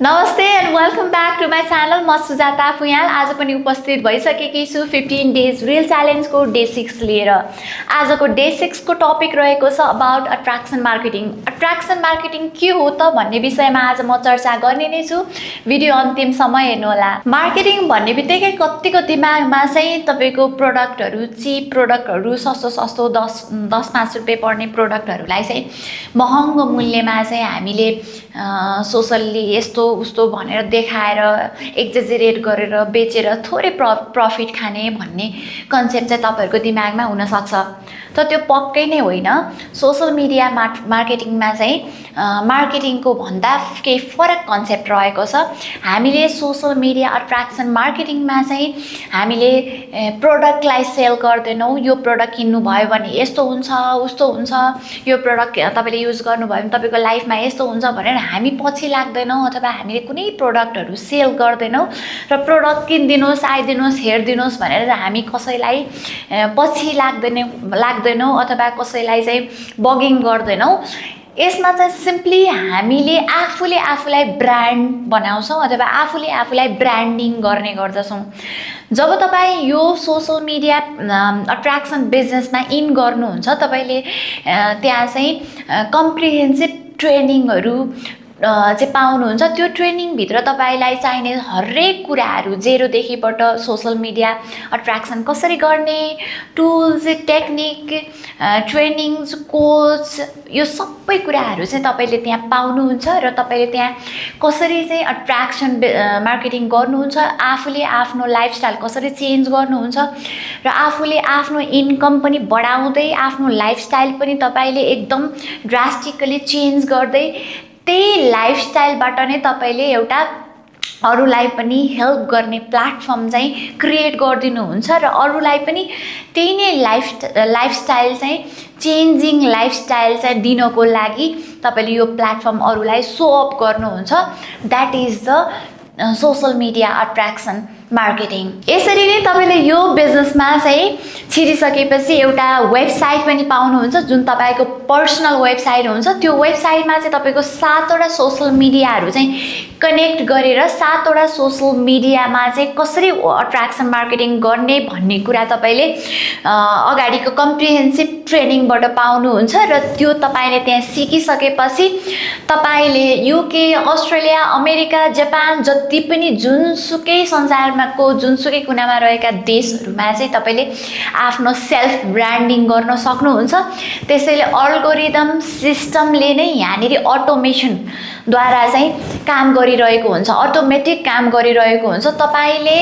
नमस्ते and welcome back to my channel. म सुजाता फुयाल आज पनि उपस्थित भइसकेकी छु 15 डेज रिल च्यालेन्जको डे 6 लिएर। आजको डे 6 को टपिक रहेको छ about attraction marketing. Attraction marketing के हो त भन्ने विषयमा आज म चर्चा गर्ने नै छु। भिडियो अन्तिमसम्म हेर्नुहोला। मार्केटिङ भन्ने बित्तिकै कतिको दिमागमा चाहिँ तपाईको प्रोडक्टहरू, चिप प्रोडक्टहरू, सस्तो 10-5 रुपियाँ पर्ने प्रोडक्टहरूलाई चाहिँ महँगो मूल्यमा चाहिँ हामीले सोसल्ली यस्तो उस्तो भनेर देखाएर एक्जेजरेट गरेर बेचेर थोरै प्रफिट खाने भन्ने कन्सेप्ट चाहिँ तपाईहरुको दिमागमा हुन सक्छ। तर त्यो पक्कै नै होइन। सोशल मिडिया मार्केटिङमा चाहिँ मार्केटिङको भन्दा केही फरक कन्सेप्ट रहेको छ। हामीले सोशल मिडिया अट्र्याक्सन मार्केटिङमा चाहिँ हामीले प्रोडक्टलाई सेल गर्दैनौँ। यो प्रोडक्ट किन्नु भयो भने यस्तो हुन्छ उस्तो हुन्छ, यो प्रोडक्ट तपाईले युज गर्नुभयो भने तपाईको लाइफमा यस्तो हुन्छ भनेर हामी पछि लाग्दैनौँ अथवा हामीले कुनै प्रोडक्टहरू सेल गर्दैनौँ र प्रोडक्ट किनिदिनुहोस्, आइदिनुहोस्, हेरिदिनुहोस् भनेर हामी कसैलाई पछि लाग्दैनौँ अथवा कसैलाई चाहिँ बगिङ गर्दैनौँ। यसमा चाहिँ सिम्पली हामीले आफूलाई ब्रान्ड बनाउँछौँ अथवा आफूलाई ब्रान्डिङ गर्ने गर्दछौँ। जब तपाईँ यो सोशल मिडिया अट्र्याक्सन बिजनेसमा इन गर्नुहुन्छ, तपाईँले त्यहाँ चाहिँ कम्प्रिहेन्सिभ ट्रेनिङहरू चाहिँ पाउनुहुन्छ। त्यो ट्रेनिङभित्र तपाईँलाई चाहिने हरेक कुराहरू जेरोदेखिबाट सोशल मिडिया अट्र्याक्सन कसरी गर्ने, टुल्स, टेक्निक, ट्रेनिङ्स, कोच, यो सबै कुराहरू चाहिँ तपाईँले त्यहाँ पाउनुहुन्छ र तपाईँले त्यहाँ कसरी चाहिँ अट्र्याक्सन मार्केटिङ गर्नुहुन्छ, आफूले आफ्नो लाइफस्टाइल कसरी चेन्ज गर्नुहुन्छ र आफूले आफ्नो इन्कम पनि बढाउँदै आफ्नो लाइफस्टाइल पनि तपाईँले एकदम ड्रास्टिकली चेन्ज गर्दै त्यही लाइफस्टाइलबाट नै तपाईँले एउटा अरूलाई पनि हेल्प गर्ने प्लेटफर्म चाहिँ क्रिएट गरिदिनुहुन्छ र अरूलाई पनि त्यही नै लाइफस्टाइल चाहिँ चेन्जिङ लाइफस्टाइल चाहिँ दिनको लागि तपाईँले यो प्लेटफर्म अरूलाई सो अप गर्नुहुन्छ। That is the social media attraction marketing. यसरी नै तपाईँले यो बिजनेसमा चाहिँ छिरिसकेपछि एउटा वेबसाइट पनि पाउनुहुन्छ जुन तपाईँको पर्सनल वेबसाइट हुन्छ। त्यो वेबसाइटमा चाहिँ तपाईँको 7वटा सोशल मिडियाहरू चाहिँ कनेक्ट गरेर 7वटा सोशल मिडियामा चाहिँ कसरी अट्र्याक्सन मार्केटिङ गर्ने भन्ने कुरा तपाईँले अगाडिको कम्प्रिहेन्सिभ ट्रेनिङबाट पाउनुहुन्छ र त्यो तपाईँले त्यहाँ सिकिसकेपछि तपाईँले युके, अस्ट्रेलिया, अमेरिका, जापान जति पनि जुनसुकै संसारमा जुनसुकै कुनामा रहेका देशहरूमा चाहिँ तपाईँले आफ्नो सेल्फ ब्रान्डिङ गर्न सक्नुहुन्छ। त्यसैले अल्गोरिदम सिस्टमले नै यहाँनिर अटोमेसनद्वारा चाहिँ काम गरिरहेको हुन्छ, अटोमेटिक काम गरिरहेको हुन्छ। तपाईँले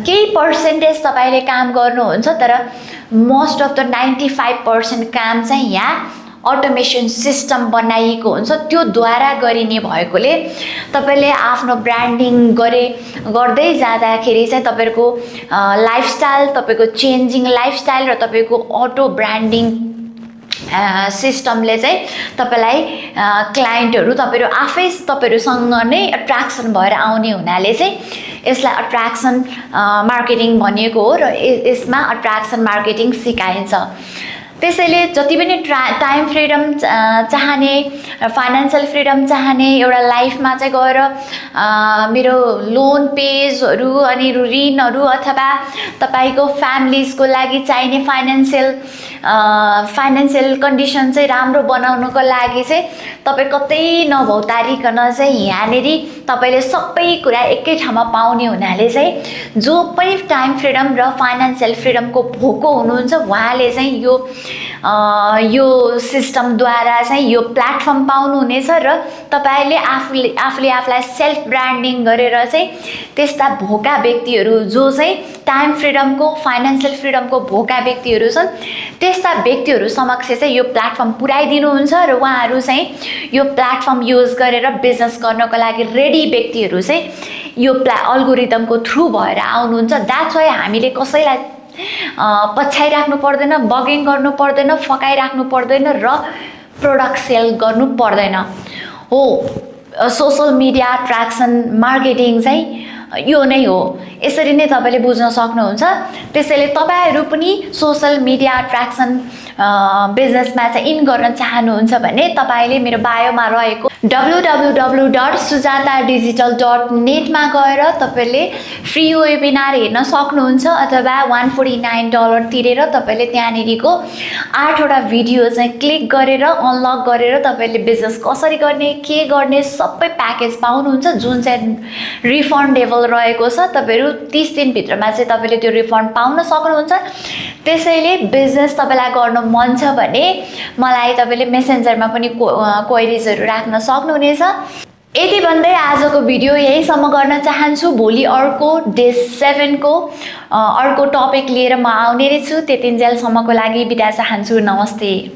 केही पर्सेन्टेज तपाईँले काम गर्नुहुन्छ तर मोस्ट अफ द 95% काम चाहिँ यहाँ अटोमेसन सिस्टम बनाइएको हुन्छ। त्यो द्वारा गरिने भएकोले तपाईले आफ्नो ब्रान्डिङ गर्दै जाँदाखेरि चाहिँ तपाईको लाइफस्टाइल, तपाईको चेन्जिङ लाइफस्टाइल र तपाईको अटो ब्रान्डिङ सिस्टमले चाहिँ तपाईलाई क्लाइन्टहरू तपाईहरु आफै तपाईहरुसँग नै अट्र्याक्सन भएर आउने हुनाले चाहिँ यसलाई अट्र्याक्सन मार्केटिङ भनिएको हो र यसमा अट्र्याक्सन मार्केटिङ सिकाइन्छ। त्यसैले जति पनि टाइम फ्रिडम चाहने, फाइनान्शियल फ्रिडम चाहने, एउटा लाइफमा चाहिँ गएर मेरो लोन पेजहरू अनि ऋणहरू अथवा तपाईको फ्यामिलीजको लागि चाहिने फाइनान्शियल कन्डिसन चाहिँ राम्रो बनाउनको लागि चाहिँ तपाई कतै नभौतारिकन चाहिँ यहाँनेर तपाईले सबै कुरा एकै ठाउँमा पाउने हुनाले चाहिँ जो पनि टाइम फ्रिडम र फाइनान्शियल फ्रिडमको भोको हुनुहुन्छ उहाँले चाहिँ यो सिस्टमद्वारा चाहिँ यो प्लेटफर्म पाउनुहुनेछ र तपाईले आफूले आफूलाई सेल्फ ब्रान्डिङ गरेर चाहिँ त्यस्ता भोका व्यक्तिहरू जो चाहिँ टाइम फ्रिडमको, फाइनान्शियल फ्रिडमको भोका व्यक्तिहरू छन् त्यस्ता व्यक्तिहरू समक्ष चाहिँ यो प्लेटफर्म पुर्याइदिनुहुन्छ र उहाँहरू चाहिँ यो प्लेटफर्म युज गरेर बिजनेस गर्नको लागि रेडी व्यक्तिहरू चाहिँ यो अल्गोरिदमको थ्रु भएर आउनुहुन्छ। द्याट्स वाइ हामीले कसैलाई पछ्याइराख्नु पर्दैन, बगिङ गर्नु पर्दैन, फकाइराख्नु पर्दैन र प्रोडक्ट सेल गर्नु पर्दैन। हो, सोशल मिडिया अट्र्याक्सन मार्केटिङ चाहिँ यो नै हो। यसरी नै तपाईले बुझ्न सक्नुहुन्छ। त्यसैले तपाईहरु पनि सोशल मिडिया अट्र्याक्सन बिजनेसमा चाहिँ इन गर्न चाहनुहुन्छ भने तपाईँले मेरो बायोमा रहेको www.sujatadigital.net मा गएर तपाईँले फ्री वेबिनार हेर्न सक्नुहुन्छ अथवा $149 तिरेर तपाईँले त्यहाँनिरको 8वटा भिडियो चाहिँ क्लिक गरेर अनलक गरेर तपाईँले बिजनेस कसरी गर्ने के गर्ने सबै प्याकेज पाउनुहुन्छ जुन चाहिँ रिफन्डेबल रहेको छ। तपाईँहरू 30 दिनभित्रमा चाहिँ तपाईँले त्यो रिफन्ड पाउन सक्नुहुन्छ। त्यसैले बिजनेस तपाईँलाई गर्न मन छ भने मलाई तपाईँले मेसेन्जरमा पनि क्वेरिजहरू राख्न सक्नुहुनेछ। यति भन्दै आजको भिडियो यहीसम्म गर्न चाहन्छु। भोलि अर्को डे 7 को अर्को टपिक लिएर म आउने छु। त्यतिन्जेलसम्मको लागि बिदा चाहन्छु। नमस्ते।